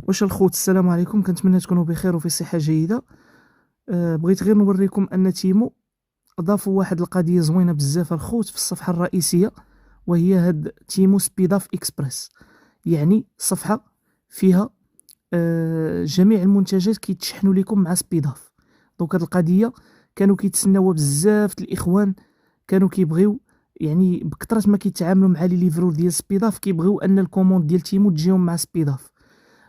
واش الخوت، السلام عليكم. كنتمنى تكونوا بخير وفي صحة جيدة. بغيت غير نوريكم ان تيمو اضافوا واحد القضية زوينة بزاف الخوت في الصفحة الرئيسية، وهي هاد تيمو سبيداف اكسبريس. يعني صفحة فيها جميع المنتجات كيتشحنوا لكم مع سبيداف. دونك هاد القضية كانوا كيتسناوها بزاف الاخوان، كانوا كيبغيو يعني بكثرة ما كيتعاملوا مع لي ليفرور ديال سبيداف كيبغيو ان الكوموند ديال تيمو تجيهم مع سبيداف.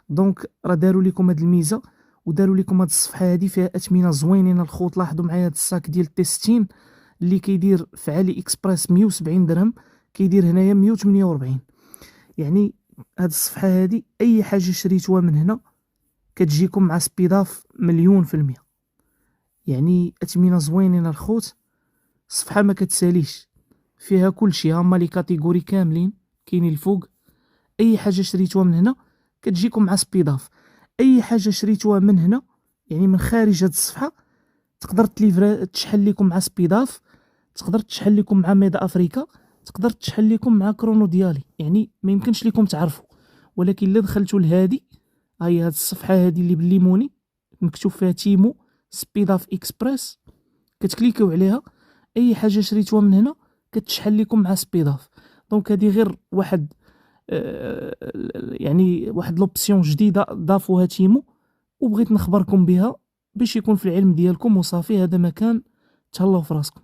دونك راه داروا لكم هاد الميزه وداروا لكم هاد الصفحه هادي فيها اثمنه زوينين الخوت. لاحظوا معايا هاد الساك ديال تيستين اللي كيدير في علي اكسبريس 170 درهم، كيدير هنايا 148. يعني هاد الصفحه هادي اي حاجه شريتوها من هنا كتجيكم مع سبيداف مليون في المية. يعني اثمنه زوينين الخوت، الصفحه ما كتساليش، فيها كل شيء. هما لي كاتيجوري كاملين كاينين الفوق. اي حاجه شريتوها من هنا كتجيكم مع سبيداف. اي حاجه شريتوها من هنا يعني من خارج هاد الصفحه تقدر تشحن لكم مع سبيداف، تقدر تشحن لكم مع ميدا افريكا، تقدر تشحن لكم مع كرونو ديالي. يعني ما يمكنش لكم تعرفوا، ولكن الا دخلتوا لهادي، هاي هاد الصفحه هادي اللي بالليموني مكتوب فيها تيمو سبيداف اكسبريس، كتكليكيو عليها. اي حاجه شريتوها من هنا كتشحن لكم مع سبيداف. دونك هادي غير واحد يعني واحد لوبسيون جديده ضافوها تيمو، وبغيت نخبركم بها باش يكون في العلم ديالكم. وصافي، هذا مكان تهلاو في راسكم.